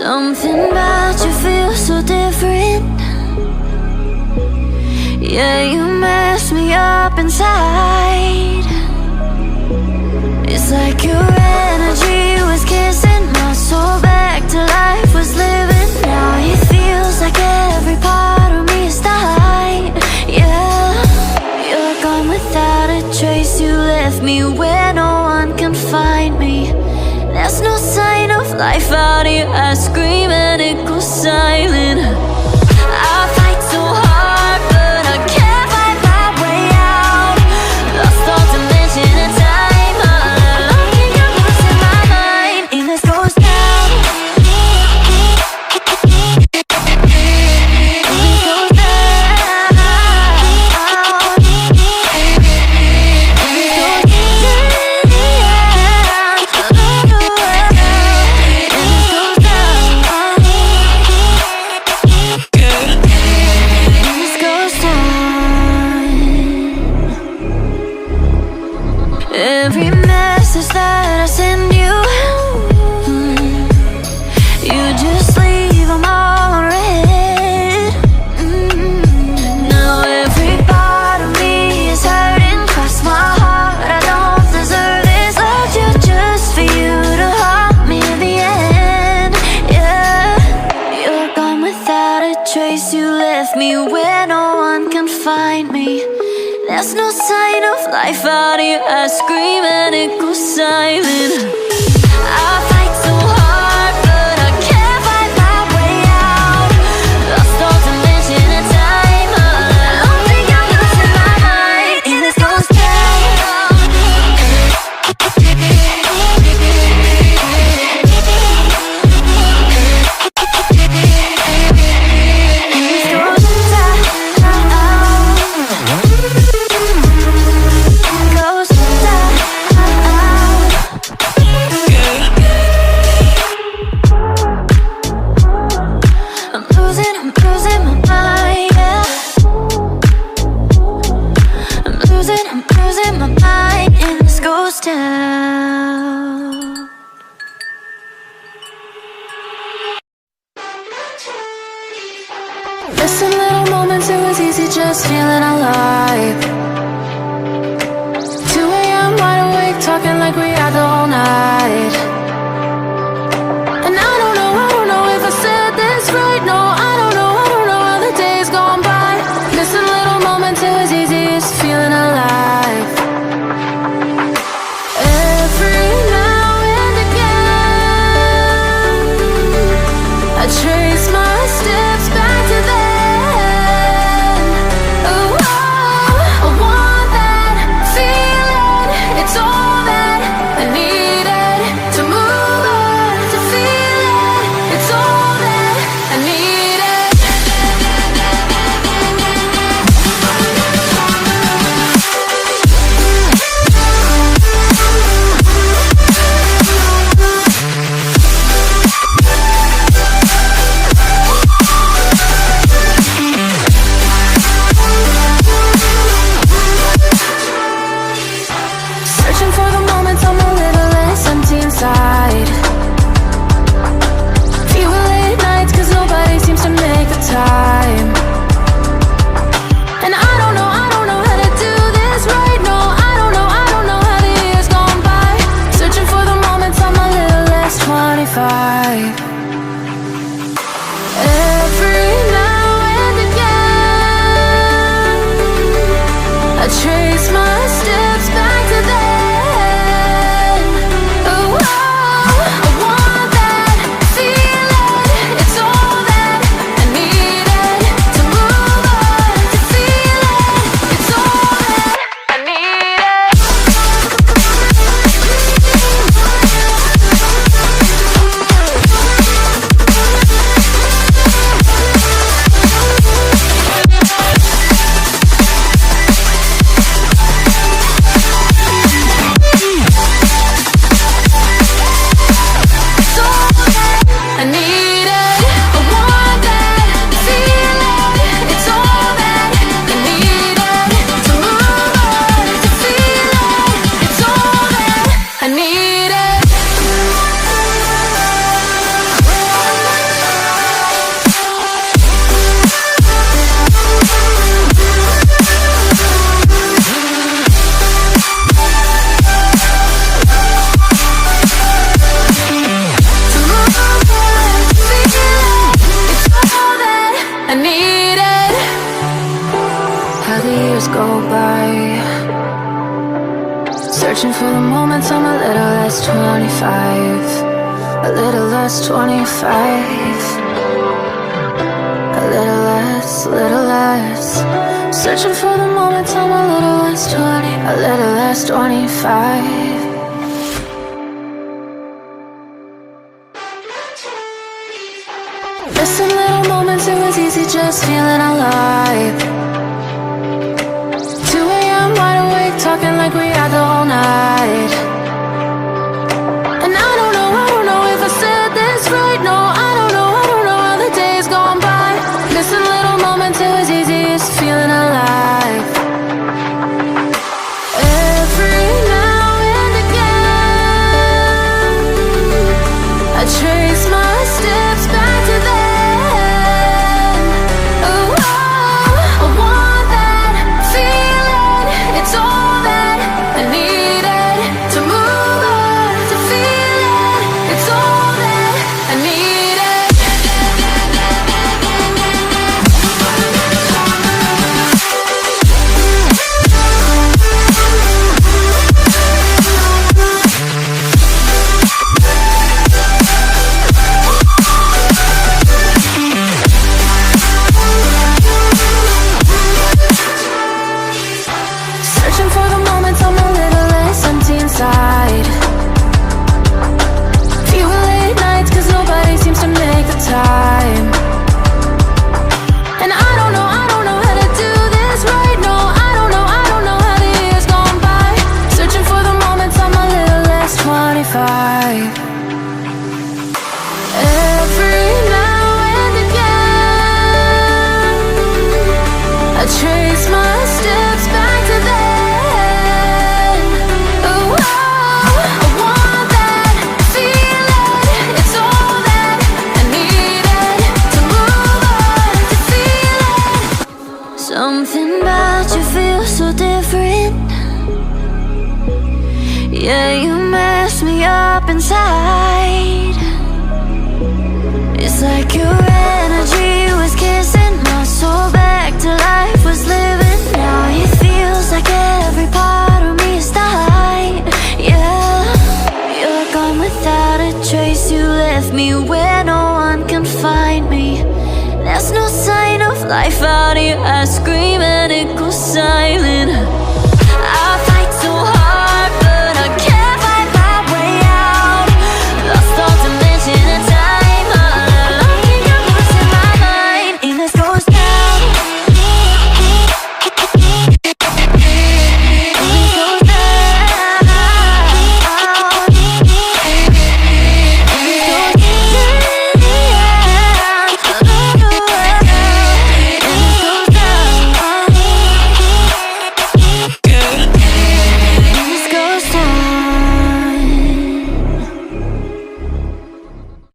Something about you feels so different. Yeah, you mess me up inside. It's like your energy was kissing my soul back to life, was living. Now it feels like every part of me is dying. Yeah, you're gone without a trace. You left me where no one can find me. There's no sign of life out here. I scream and it goes silent. I fight so hard, but I can't find my way out. Lost all dimension and time. All alone, think I'm losing my mind. And this goes down. And this goes down. Every message that I send you, you just leave them all unread. Now every part of me is hurting. Cross my heart, I don't deserve this. Loved you just for you to haunt me in the end. Yeah, you're gone without a trace. You left me where no one can find me. There's no sign of life out here. I scream and it goes silent. I fight so hard, but I can't find my way out. Lost all dimension and time. All alone, think I'm losing my mind. And this goes down. go by. Searching for the moments I'm a little less 25, a little less 25, a little less. Searching for the moments I'm a little less 20, a little less 25. Missing little moments, it was easy just feeling alive. 2 a.m. wide awake, talking like we had the whole night. And I don't know if I said this right. No, I don't know how the days gone by. Missing little moments, it was easy just feeling alive. Every now and again, I trace my steps back to then. Something about you feels so different. Yeah, you mess me up inside. It's like your energy was kissing my soul back to life, was living. Now it feels like every part of me is dying. Yeah, you're gone without a trace. You left me where no one can find me. There's no sign of life out here. I scream and it goes silent.